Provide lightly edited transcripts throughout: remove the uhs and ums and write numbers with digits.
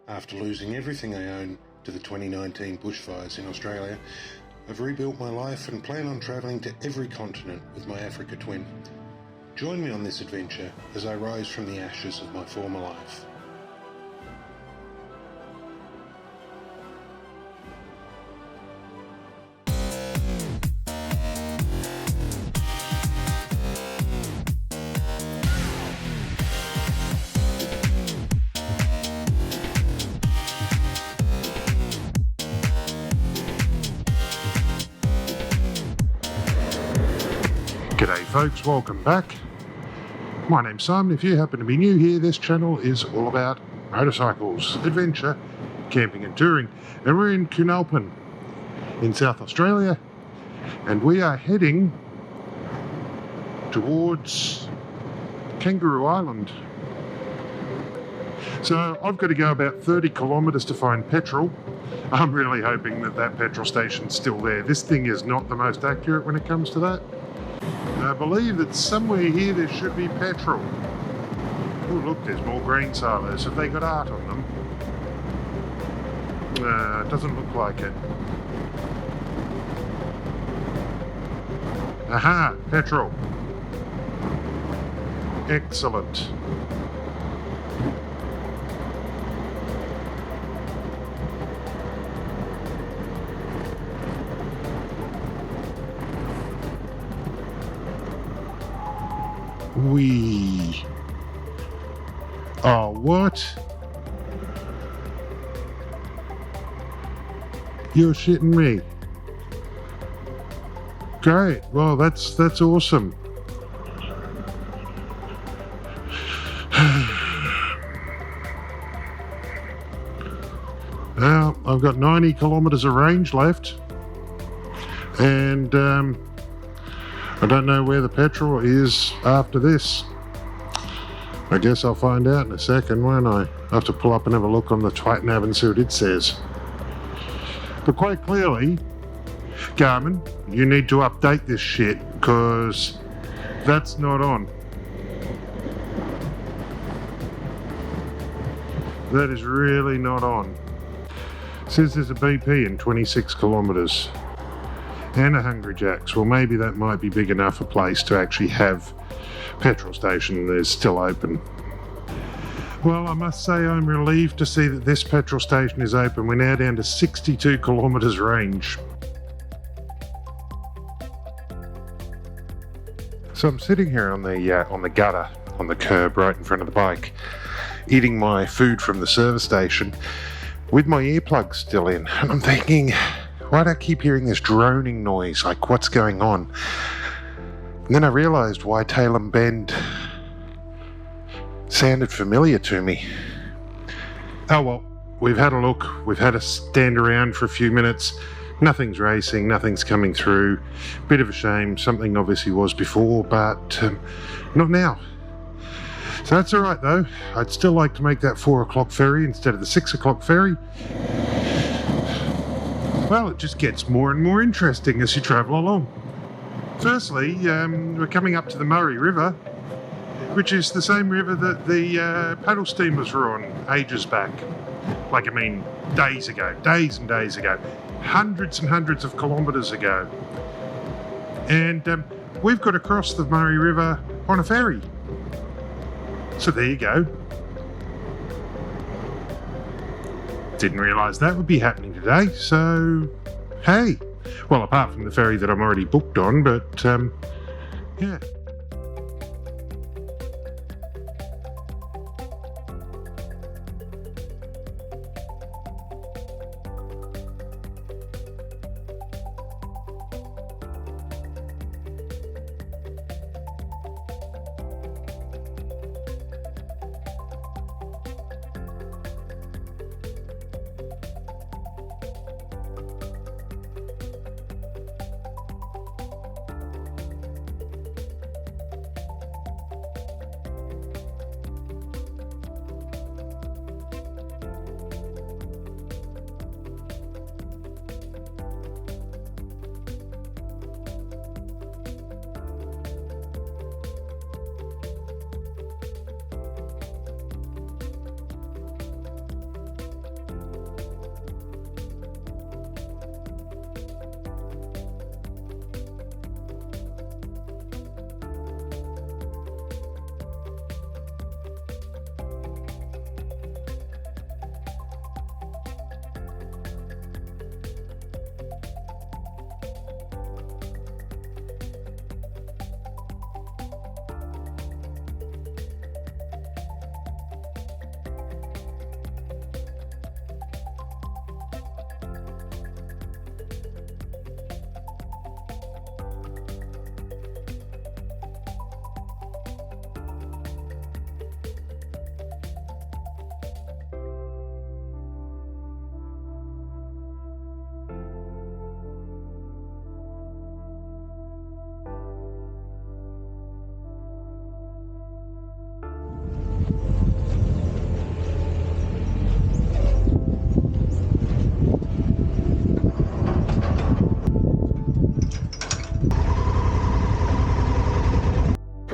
After losing everything I own to the 2019 bushfires in Australia, I've rebuilt my life and plan on travelling to every continent with my Africa twin. Join me on this adventure as I rise from the ashes of my former life. G'day folks, welcome back. My name's Simon. If you happen to be new here, this channel is all about motorcycles, adventure, camping and touring. And we're in Kunalpan in South Australia, and we are heading towards Kangaroo Island. So I've got to go about 30 kilometres to find petrol. I'm really hoping that that petrol station's still there. This thing is not the most accurate when it comes to that. I believe that somewhere here there should be petrol. Oh look, there's more grain silos. Have they got art on them? It doesn't look like it. Aha, petrol. Excellent. Wee. Oh, what? You're shitting me. Great. Well, that's awesome. Now, I've got 90 kilometres of range left, and I don't know where the petrol is after this. I guess I'll find out in a second, won't I? I'll have to pull up and have a look on the Triton and see what it says. But quite clearly, Garmin, you need to update this shit, because that's not on. That is really not on. It says there's a BP in 26 kilometres. And a Hungry Jack's. Well, maybe that might be big enough a place to actually have petrol station that is still open. Well, I must say I'm relieved to see that this petrol station is open. We're now down to 62 kilometres range. So I'm sitting here on the gutter, on the curb right in front of the bike, eating my food from the service station with my earplugs still in, and I'm thinking, why do I keep hearing this droning noise? Like, what's going on? And then I realised why Tailem Bend sounded familiar to me. Oh well, we've had a look. We've had a stand around for a few minutes. Nothing's racing, nothing's coming through. Bit of a shame. Something obviously was before, but not now. So that's all right though. I'd still like to make that 4 o'clock ferry instead of the 6 o'clock ferry. Well, it just gets more and more interesting as you travel along. Firstly, we're coming up to the Murray River, which is the same river that the paddle steamers were on ages back. Like, I mean, days and days ago. Hundreds and hundreds of kilometres ago. And we've got to cross the Murray River on a ferry. So there you go. Didn't realise that would be happening today, so hey. Well, apart from the ferry that I'm already booked on, but yeah.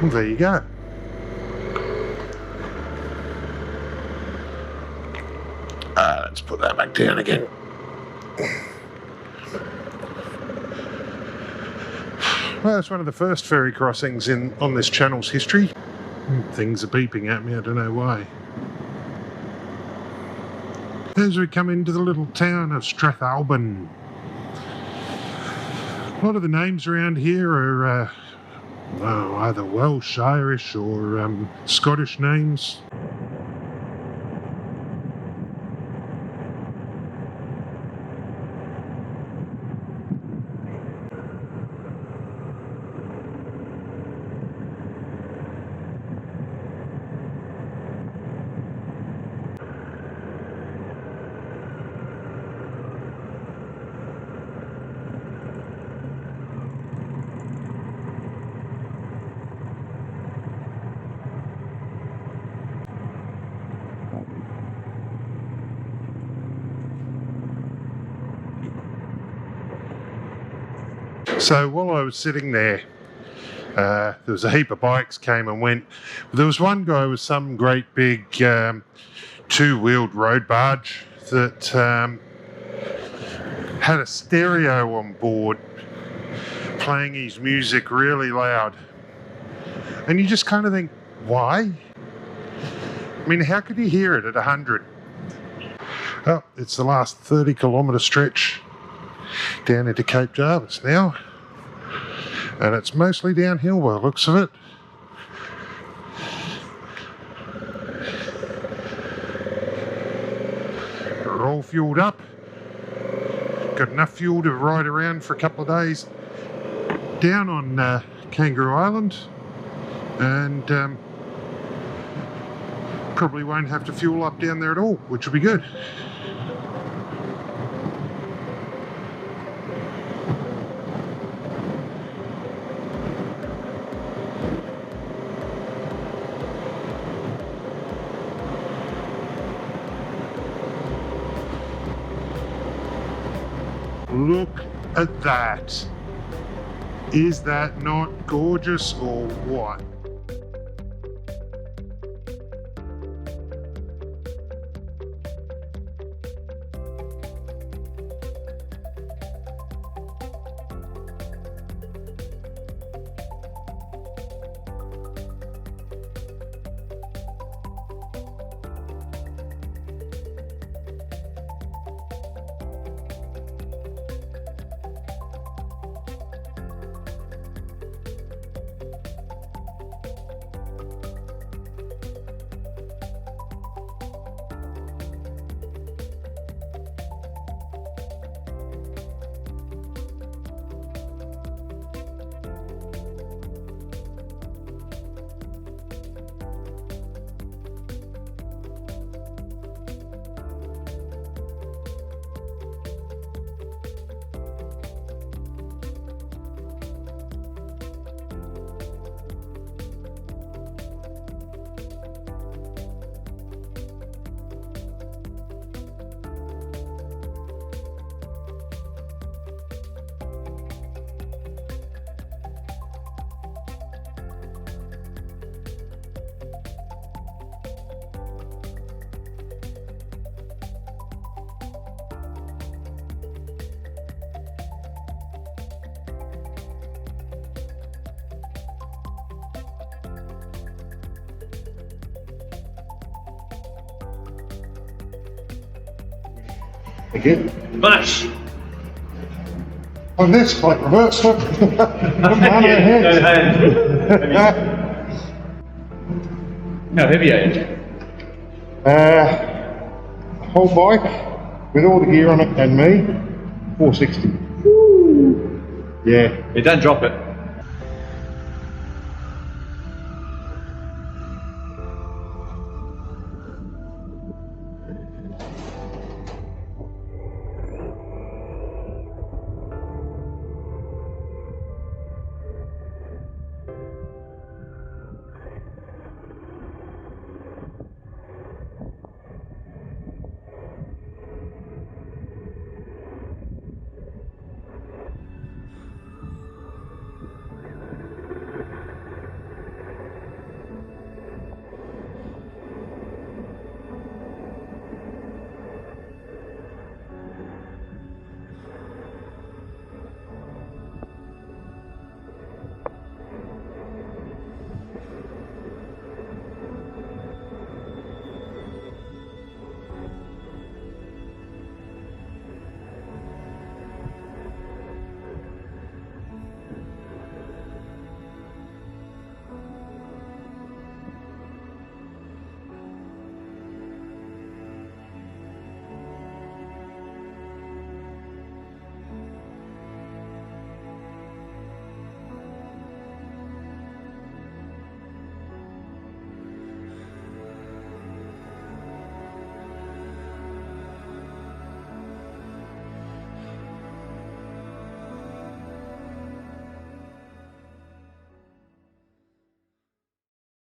Well, there you go. Let's put that back down again. Well, it's one of the first ferry crossings on this channel's history. Things are beeping at me, I don't know why. As we come into the little town of Strathalbyn. A lot of the names around here are either Welsh, Irish or Scottish names. So while I was sitting there, there was a heap of bikes came and went. There was one guy with some great big two-wheeled road barge that had a stereo on board playing his music really loud. And you just kind of think, why? I mean, how could you hear it at 100? Oh, it's the last 30-kilometre stretch down into Cape Jarvis now. And it's mostly downhill by the looks of it. We're all fueled up. Got enough fuel to ride around for a couple of days down on Kangaroo Island. And probably won't have to fuel up down there at all, which will be good. Look at that. Is that not gorgeous or what? Again. Mush! On this, like reverse flip. Come on, ahead. How heavy are you? Whole bike with all the gear on it and me, 460. Woo. Yeah. You don't drop it.